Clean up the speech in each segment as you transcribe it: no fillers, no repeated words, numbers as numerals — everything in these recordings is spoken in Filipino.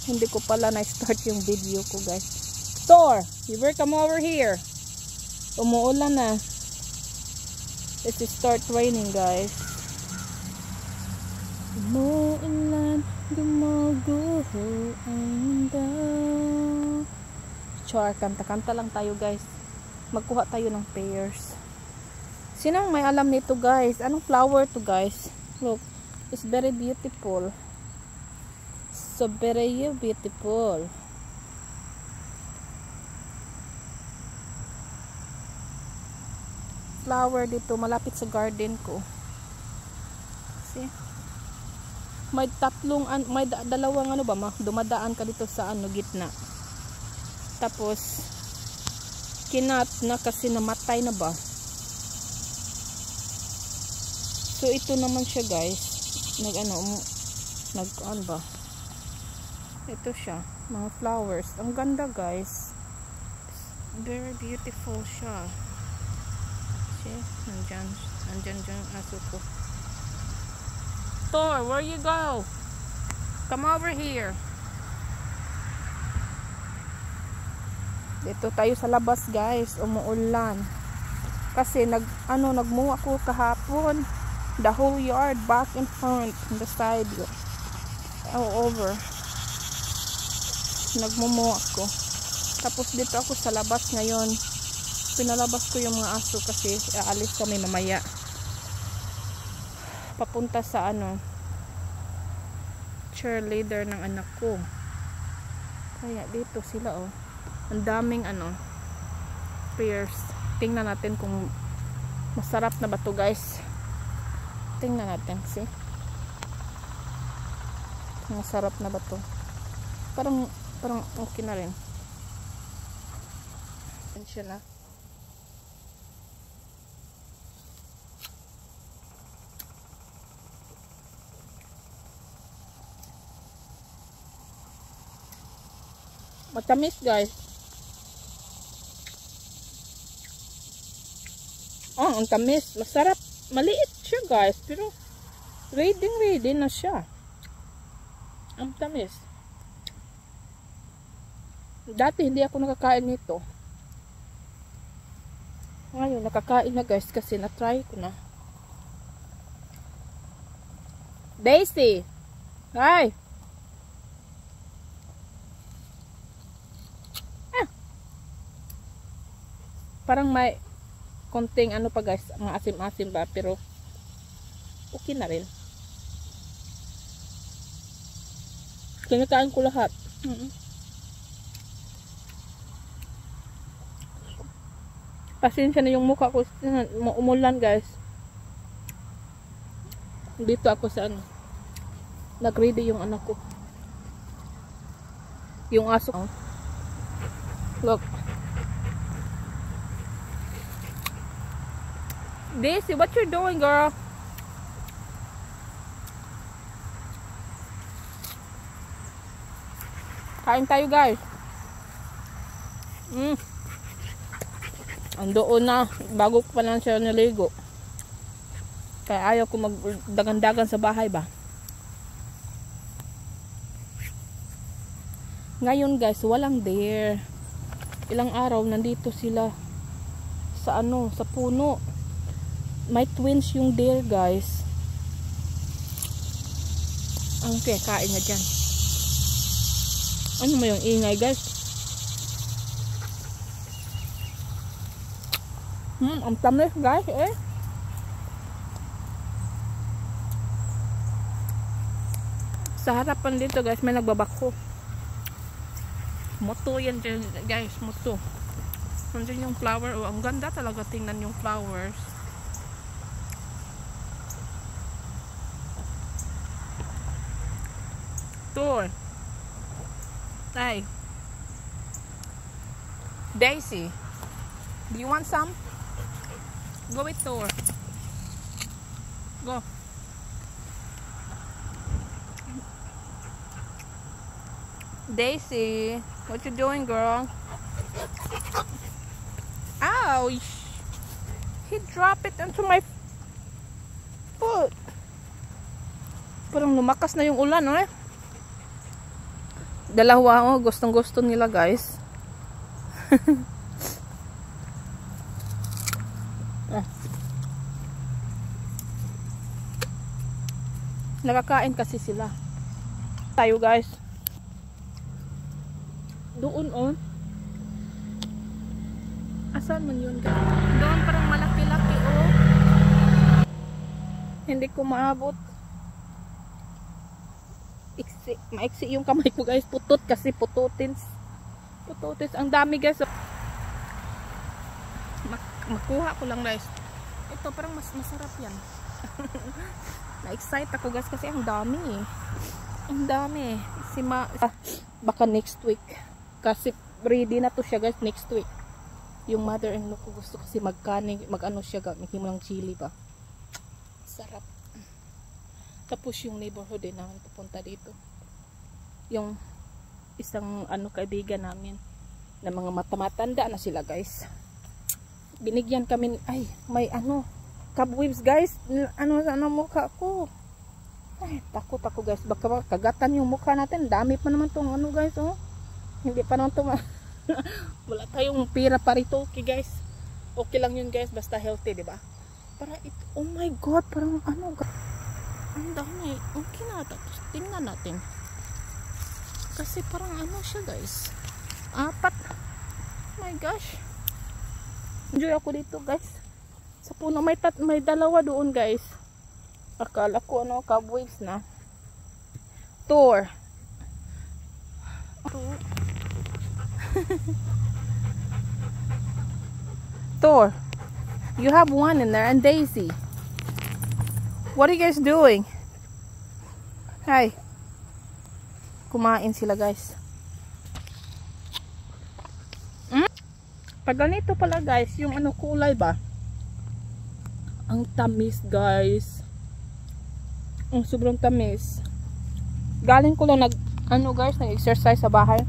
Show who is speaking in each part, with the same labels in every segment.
Speaker 1: Hindi ko pala na-start yung video ko, guys. Thor, you better come over here. Umuulan na. Let's start raining, guys. Umuulan, gumuguho ang mundo. Char, kanta-kanta lang tayo, guys. Magkuha tayo ng pears. Sinang may alam nito, guys? Anong flower to, guys? Look, it's very beautiful. So very beautiful. Flower dito malapit sa garden ko. See? May dalawang ano ba, dumadaan ka dito sa ano gitna. Tapos kinat na kasi namatay na ba. So ito naman siya, guys. Nag ano ba? Ito siya, mga flowers. Ang ganda, guys. Very beautiful siya. See? Nandyan yung aso ko. Thor, where you go? Come over here. Dito tayo sa labas, guys. Umuulan. Kasi nagmuha ko kahapon. The whole yard, back and front, on the side. All over. Nagmumuha ako. Tapos dito ako sa labas ngayon. Pinalabas ko yung mga aso kasi aalis kami mamaya. Papunta sa cheerleader ng anak ko. Kaya dito sila, oh. Ang daming pears. Tingnan natin kung masarap na ba to, guys. Tingnan natin, see? Masarap na ba to? Parang okay na rin. Yan siya na. Matamis, guys. Oh, ang tamis. Masarap. Maliit siya, guys. Pero ready na siya. Ang tamis. Dati hindi ako nakakain nito. Ngayon nakakain na, guys, kasi na-try ko na. Daisy! Hi! Parang may konting pa, guys, mga asim-asim ba, pero okay na rin. Kinakain ko lahat. Pasensya na yung mukha ko, umulan, guys. Dito ako sa nag-ready yung anak ko. Yung aso. Look. Daisy, what you doing, girl? Kain tayo, guys. Andoon na, bago pa lang siya naligo. Kaya ayaw ko magdagan-dagan sa bahay ba. Ngayon, guys, walang deer. Ilang araw nandito sila sa sa puno. May twins yung deer, guys. Okay, kain na dyan. Ano mo yung ingay, guys? Ang tamis, guys, eh. Sa harapan dito, guys, may nagbabako. Moto yan dyan, guys, moto. Nandiyan yung flower. Oh, ang ganda talaga tingnan yung flowers. Thor. Hey. Daisy. Do you want some? Go with Thor. Go. Daisy. What you doing, girl? Ouch. He dropped it into my foot. Parang lumakas na yung ulan, eh. Dalawa, oh, gustong gusto nila guys. Nakakain kasi sila. Tayo guys. Doon oh. Asan man yun guys? Doon parang malaki-laki oh. Hindi ko maabot. Maiksi yung kamay ko guys. Putot kasi pututins. Pututins. Ang dami guys. Makuha ko lang guys. Ito parang masarap yan. Na-excite ako guys kasi ang dami eh. Ang dami. Baka next week. Kasi ready na to siya guys next week. Yung mother-in-law ko gusto kasi mag-ano siya gamit ng chili ba. Sarap. Tapos yung neighborhood din namin pupunta dito. Yung isang kaibigan namin na mga matanda na sila guys. Binigyan kami ay may cobwebs guys. Ano mukha ko. Ay, takot ako guys. Baka kagatan yung mukha natin. Dami pa naman tong guys oh. Hindi pa naman tong wala tayong pira pa rito. Okay guys. Okay lang yun guys. Basta healthy, di ba? Para ito, oh my god, parang ang dami. Okay na. Tapos tingnan natin. Kasi parang siya guys. 4. Oh my gosh. Enjoy ako dito guys. Sa puno may dalawa doon guys. Akala ko cobwebs na. Tour. Thor. You have one in there and Daisy. What are you guys doing? Hi. Kumain sila guys. Pag ganito pala guys, yung kulay ba? Ang tamis guys. Ang sobrang tamis. Galing ko lang nag-exercise sa bahay.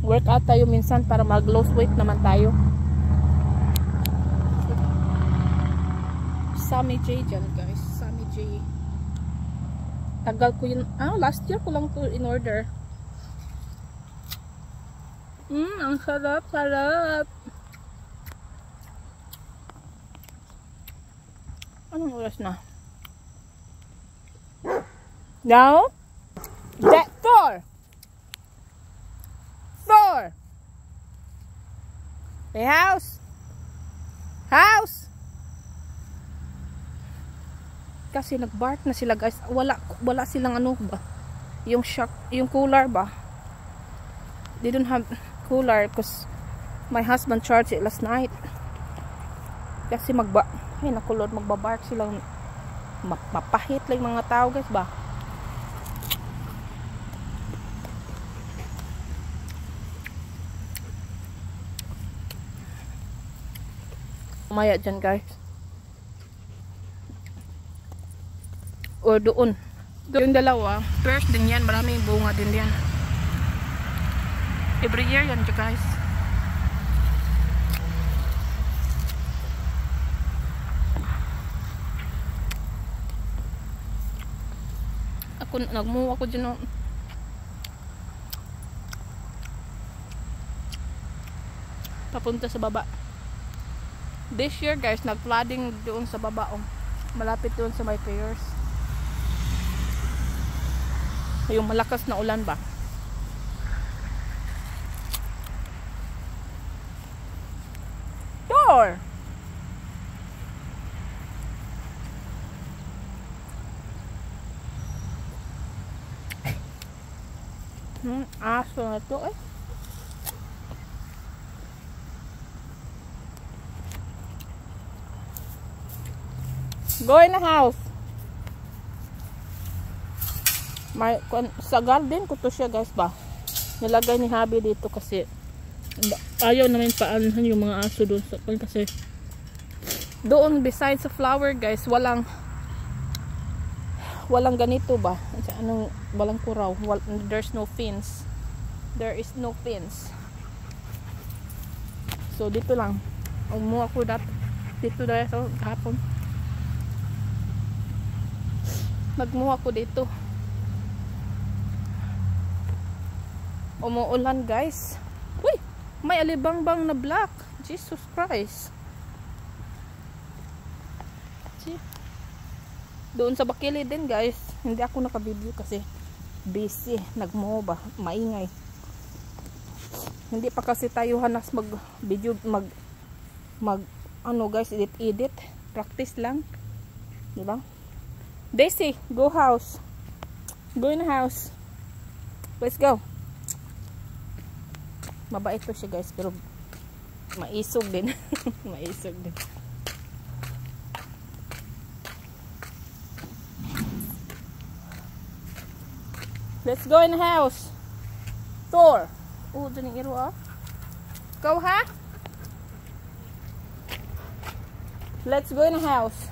Speaker 1: Workout tayo minsan para mag-lose weight naman tayo. Sammy J dyan guys. Sammy J. Tagal ko yun. Last year ko lang to in order. Ang sarap, sarap. Anong oras na? Now? Thor! Thor! Hey, house! House! Kasi nag-bark na sila guys. Wala silang ba? Yung cooler ba? They don't have cooler because my husband charged it last night. Kasi nakulod, magbabark silang mapahit lang mga tao guys ba. Maya dyan guys. O doon. Yung dalawa. First din yan. Maraming bunga din yan. Every year yan guys. Nagmuha ako dyan. Papunta sa baba. This year guys, nag-flooding doon sa baba. Malapit doon sa my prayers. Yung malakas na ulan ba? Door! Aso na to eh. Go in the house. Sa garden ko to siya guys ba. Nilagay ni Habi dito kasi ayaw namin paanahan yung mga aso doon sa kasi doon besides sa flower guys, walang ganito ba? Walang kuraw. There's no fence. There is no fence. So dito lang. Umuha ko dito dahil sa hapon. Nagmuha ko dito. Umuulan guys. Uy, may alibangbang na black. Jesus Christ. See? Doon sa bakili din guys. Hindi ako naka-video kasi busy. Nagmo-ba, maingay. Hindi pa kasi tayo hanas mag-video, ano guys, edit. Practice lang. Diba? Daisy, go house. Go in the house. Let's go. Mabait po siya guys, pero maisog din. Maisog din. Let's go in the house. Thor. Oh, dyan yung iro ah. Go ha? Let's go in the house.